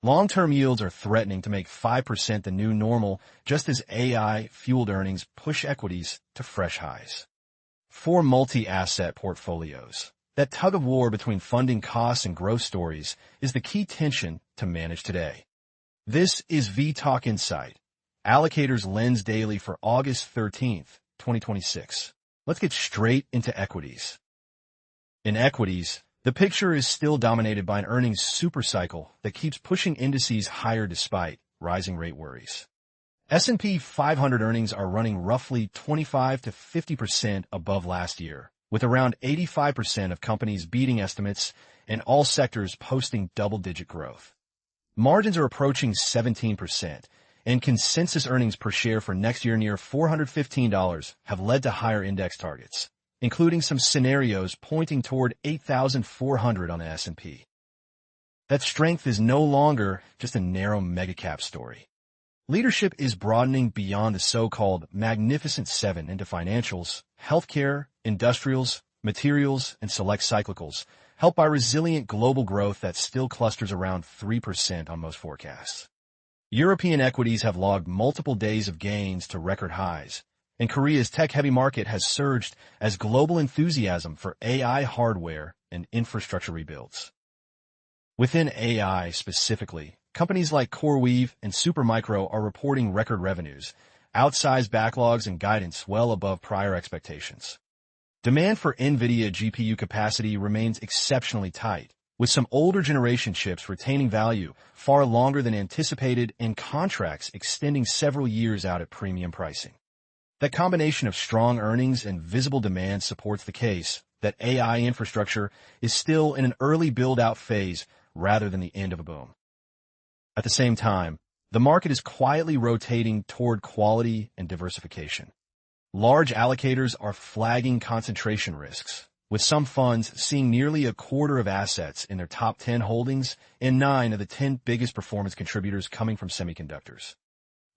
Long-term yields are threatening to make 5% the new normal, just as AI-fueled earnings push equities to fresh highs. For multi-asset portfolios, that tug-of-war between funding costs and growth stories is the key tension to manage today. This is vTalkInsight, Allocator's Lens Daily for August 13th, 2026. Let's get straight into equities. In equities, the picture is still dominated by an earnings supercycle that keeps pushing indices higher despite rising rate worries. S&P 500 earnings are running roughly 25 to 50% above last year, with around 85% of companies beating estimates and all sectors posting double-digit growth. Margins are approaching 17%, and consensus earnings per share for next year near $415 have led to higher index targets, including some scenarios pointing toward 8,400 on the S&P. That strength is no longer just a narrow megacap story. Leadership is broadening beyond the so-called Magnificent Seven into financials, healthcare, industrials, materials, and select cyclicals, helped by resilient global growth that still clusters around 3% on most forecasts. European equities have logged multiple days of gains to record highs, and Korea's tech-heavy market has surged as global enthusiasm for AI hardware and infrastructure rebuilds. Within AI specifically, companies like CoreWeave and Supermicro are reporting record revenues, outsized backlogs, and guidance well above prior expectations. Demand for NVIDIA GPU capacity remains exceptionally tight, with some older generation chips retaining value far longer than anticipated and contracts extending several years out at premium pricing. That combination of strong earnings and visible demand supports the case that AI infrastructure is still in an early build-out phase rather than the end of a boom. At the same time, the market is quietly rotating toward quality and diversification. Large allocators are flagging concentration risks, with some funds seeing nearly a quarter of assets in their top 10 holdings and 9 of the 10 biggest performance contributors coming from semiconductors.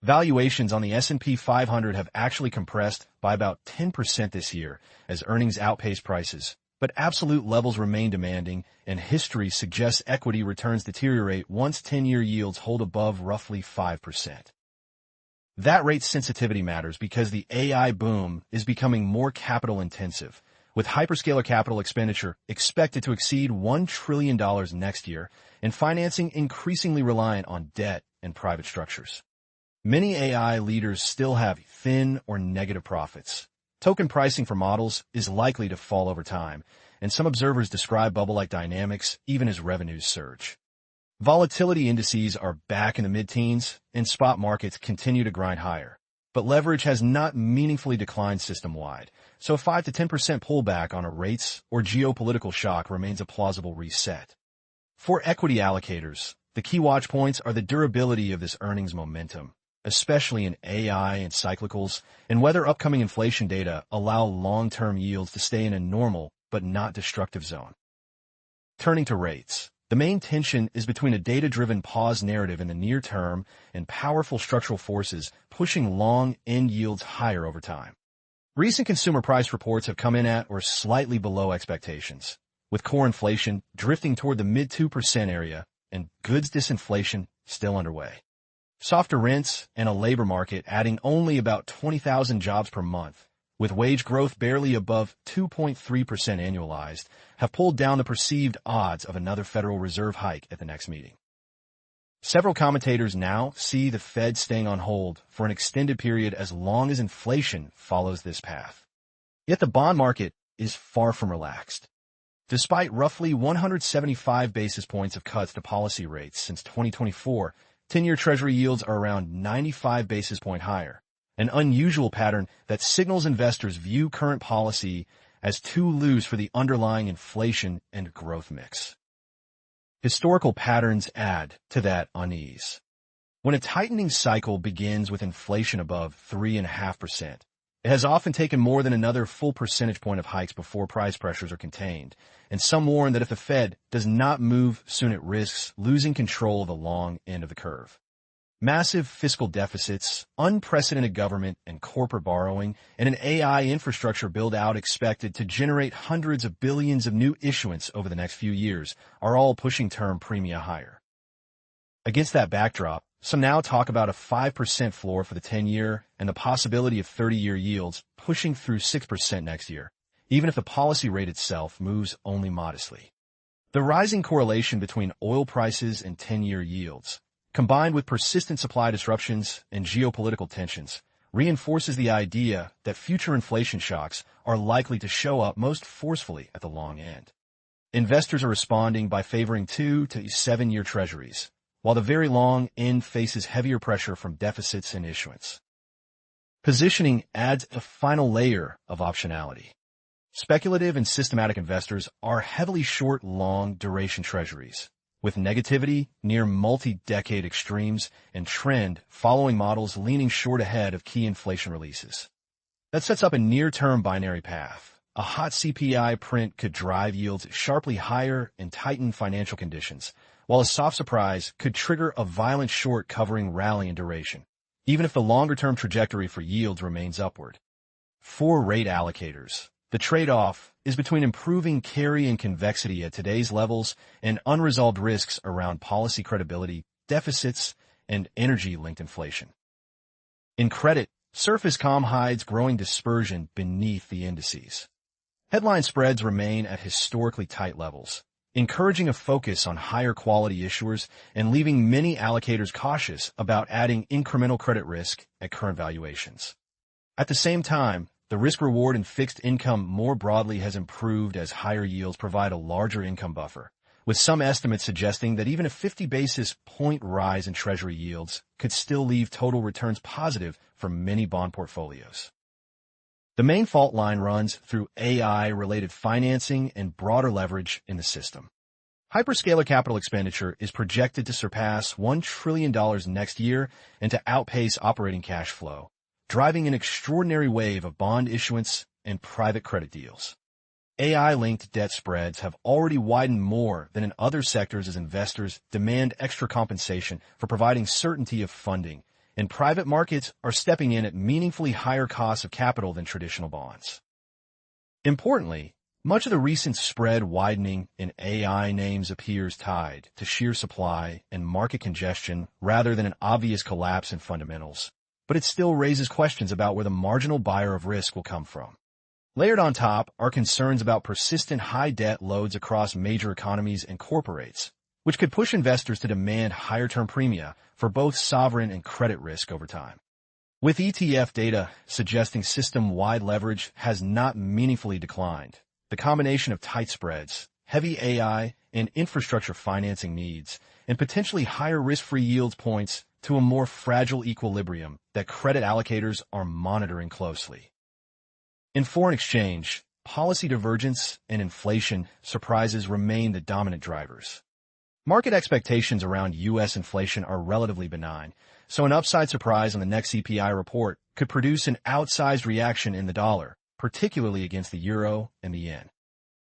Valuations on the S&P 500 have actually compressed by about 10% this year as earnings outpace prices, but absolute levels remain demanding, and history suggests equity returns deteriorate once 10-year yields hold above roughly 5%. That rate sensitivity matters because the AI boom is becoming more capital-intensive, with hyperscaler capital expenditure expected to exceed $1 trillion next year and financing increasingly reliant on debt and private structures. Many AI leaders still have thin or negative profits. Token pricing for models is likely to fall over time, and some observers describe bubble-like dynamics even as revenues surge. Volatility indices are back in the mid-teens, and spot markets continue to grind higher. But leverage has not meaningfully declined system-wide, so a 5 to 10% pullback on a rates or geopolitical shock remains a plausible reset. For equity allocators, the key watch points are the durability of this earnings momentum, especially in AI and cyclicals, and whether upcoming inflation data allow long-term yields to stay in a normal but not destructive zone. Turning to rates, the main tension is between a data-driven pause narrative in the near term and powerful structural forces pushing long-end yields higher over time. Recent consumer price reports have come in at or slightly below expectations, with core inflation drifting toward the mid-2% area and goods disinflation still underway. Softer rents and a labor market adding only about 20,000 jobs per month, with wage growth barely above 2.3% annualized, have pulled down the perceived odds of another Federal Reserve hike at the next meeting. Several commentators now see the Fed staying on hold for an extended period as long as inflation follows this path. Yet the bond market is far from relaxed. Despite roughly 175 basis points of cuts to policy rates since 2024, 10-year Treasury yields are around 95 basis point higher, an unusual pattern that signals investors view current policy as too loose for the underlying inflation and growth mix. Historical patterns add to that unease. When a tightening cycle begins with inflation above 3.5%, it has often taken more than another full percentage point of hikes before price pressures are contained, and some warn that if the Fed does not move soon, it risks losing control of the long end of the curve. Massive fiscal deficits, unprecedented government and corporate borrowing, and an AI infrastructure build-out expected to generate hundreds of billions of new issuance over the next few years are all pushing term premia higher. Against that backdrop, some now talk about a 5% floor for the 10-year and the possibility of 30-year yields pushing through 6% next year, even if the policy rate itself moves only modestly. The rising correlation between oil prices and 10-year yields, combined with persistent supply disruptions and geopolitical tensions, reinforces the idea that future inflation shocks are likely to show up most forcefully at the long end. Investors are responding by favoring 2 to 7-year treasuries, while the very long end faces heavier pressure from deficits and issuance. Positioning adds a final layer of optionality. Speculative and systematic investors are heavily short long-duration treasuries, with negativity near multi-decade extremes and trend following models leaning short ahead of key inflation releases. That sets up a near-term binary path. A hot CPI print could drive yields sharply higher and tighten financial conditions, while a soft surprise could trigger a violent short covering rally in duration, even if the longer-term trajectory for yields remains upward. For rate allocators, the trade-off is between improving carry and convexity at today's levels and unresolved risks around policy credibility, deficits, and energy-linked inflation. In credit, surface comm hides growing dispersion beneath the indices. Headline spreads remain at historically tight levels, encouraging a focus on higher quality issuers and leaving many allocators cautious about adding incremental credit risk at current valuations. At the same time, the risk-reward in fixed income more broadly has improved as higher yields provide a larger income buffer, with some estimates suggesting that even a 50 basis point rise in Treasury yields could still leave total returns positive for many bond portfolios. The main fault line runs through AI-related financing and broader leverage in the system. Hyperscaler capital expenditure is projected to surpass $1 trillion next year and to outpace operating cash flow, driving an extraordinary wave of bond issuance and private credit deals. AI-linked debt spreads have already widened more than in other sectors as investors demand extra compensation for providing certainty of funding, and private markets are stepping in at meaningfully higher costs of capital than traditional bonds. Importantly, much of the recent spread widening in AI names appears tied to sheer supply and market congestion rather than an obvious collapse in fundamentals, but it still raises questions about where the marginal buyer of risk will come from. Layered on top are concerns about persistent high debt loads across major economies and corporates, which could push investors to demand higher-term premia for both sovereign and credit risk over time. With ETF data suggesting system-wide leverage has not meaningfully declined, the combination of tight spreads, heavy AI, and infrastructure financing needs, and potentially higher risk-free yields points to a more fragile equilibrium that credit allocators are monitoring closely. In foreign exchange, policy divergence and inflation surprises remain the dominant drivers. Market expectations around U.S. inflation are relatively benign, so an upside surprise on the next CPI report could produce an outsized reaction in the dollar, particularly against the euro and the yen.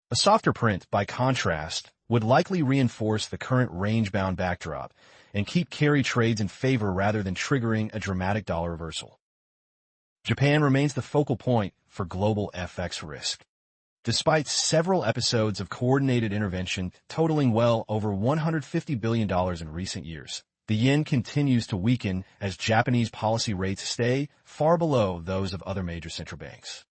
A softer print, by contrast, would likely reinforce the current range-bound backdrop and keep carry trades in favor rather than triggering a dramatic dollar reversal. Japan remains the focal point for global FX risk. Despite several episodes of coordinated intervention totaling well over $150 billion in recent years, the yen continues to weaken as Japanese policy rates stay far below those of other major central banks.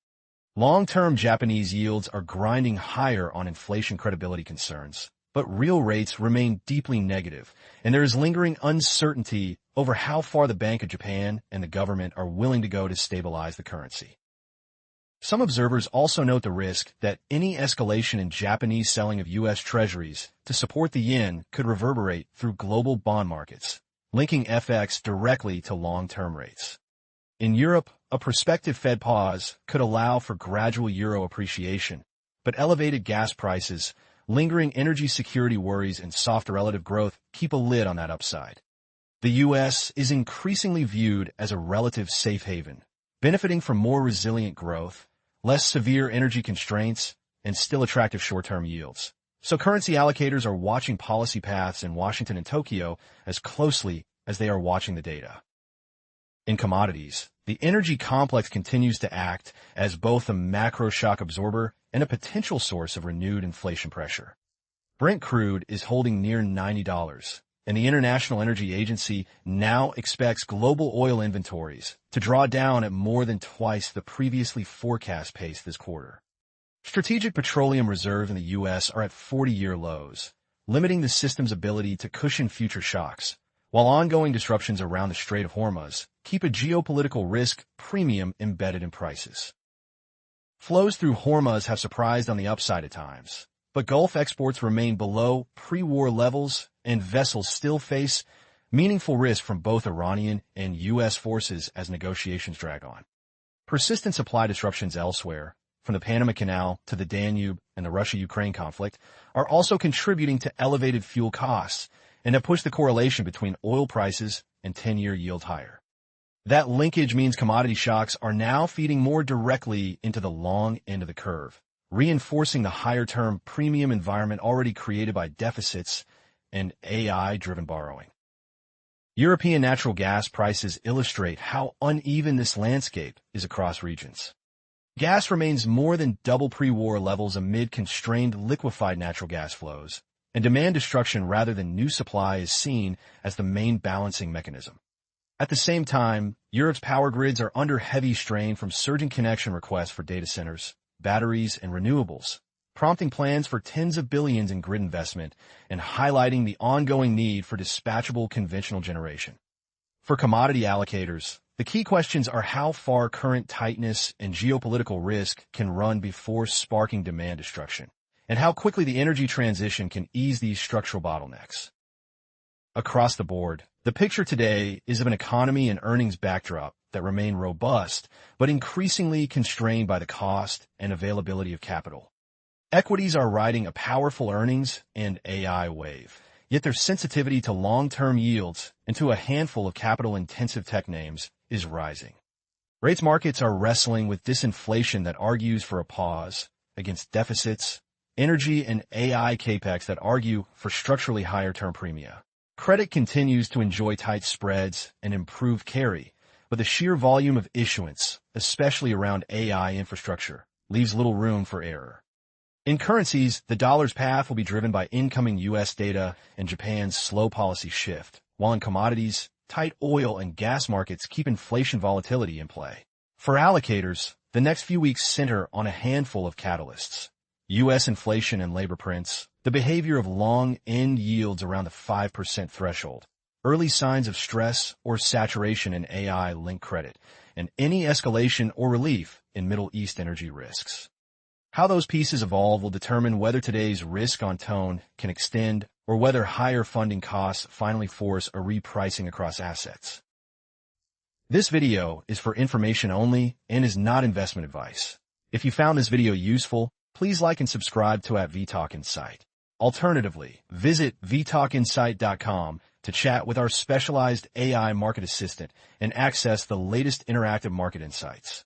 Long-term Japanese yields are grinding higher on inflation credibility concerns, but real rates remain deeply negative, and there is lingering uncertainty over how far the Bank of Japan and the government are willing to go to stabilize the currency. Some observers also note the risk that any escalation in Japanese selling of U.S. treasuries to support the yen could reverberate through global bond markets, linking FX directly to long-term rates. In Europe, a prospective Fed pause could allow for gradual euro appreciation, but elevated gas prices, lingering energy security worries, and softer relative growth keep a lid on that upside. The U.S. is increasingly viewed as a relative safe haven, benefiting from more resilient growth, less severe energy constraints, and still attractive short-term yields. So currency allocators are watching policy paths in Washington and Tokyo as closely as they are watching the data. In commodities, the energy complex continues to act as both a macro shock absorber and a potential source of renewed inflation pressure. Brent crude is holding near $90, and the International Energy Agency now expects global oil inventories to draw down at more than twice the previously forecast pace this quarter. Strategic petroleum reserves in the U.S. are at 40-year lows, limiting the system's ability to cushion future shocks, while ongoing disruptions around the Strait of Hormuz keep a geopolitical risk premium embedded in prices. Flows through Hormuz have surprised on the upside at times, but Gulf exports remain below pre-war levels and vessels still face meaningful risk from both Iranian and U.S. forces as negotiations drag on. Persistent supply disruptions elsewhere, from the Panama Canal to the Danube and the Russia-Ukraine conflict, are also contributing to elevated fuel costs and have pushed the correlation between oil prices and 10-year yield higher. That linkage means commodity shocks are now feeding more directly into the long end of the curve, reinforcing the higher-term premium environment already created by deficits and AI-driven borrowing. European natural gas prices illustrate how uneven this landscape is across regions. Gas remains more than double pre-war levels amid constrained liquefied natural gas flows, and demand destruction rather than new supply is seen as the main balancing mechanism. At the same time, Europe's power grids are under heavy strain from surging connection requests for data centers, batteries, and renewables, prompting plans for tens of billions in grid investment and highlighting the ongoing need for dispatchable conventional generation. For commodity allocators, the key questions are how far current tightness and geopolitical risk can run before sparking demand destruction, and how quickly the energy transition can ease these structural bottlenecks. Across the board, the picture today is of an economy and earnings backdrop that remain robust, but increasingly constrained by the cost and availability of capital. Equities are riding a powerful earnings and AI wave, yet their sensitivity to long-term yields and to a handful of capital-intensive tech names is rising. Rates markets are wrestling with disinflation that argues for a pause against deficits, energy and AI capex that argue for structurally higher term premia. Credit continues to enjoy tight spreads and improved carry, but the sheer volume of issuance, especially around AI infrastructure, leaves little room for error. In currencies, the dollar's path will be driven by incoming U.S. data and Japan's slow policy shift, while in commodities, tight oil and gas markets keep inflation volatility in play. For allocators, the next few weeks center on a handful of catalysts: U.S. inflation and labor prints, the behavior of long-end yields around the 5% threshold, early signs of stress or saturation in AI-linked credit, and any escalation or relief in Middle East energy risks. How those pieces evolve will determine whether today's risk-on tone can extend or whether higher funding costs finally force a repricing across assets. This video is for information only and is not investment advice. If you found this video useful, please like and subscribe to vTalkInsight. Alternatively, visit vTalkInsight.com to chat with our specialized AI market assistant and access the latest interactive market insights.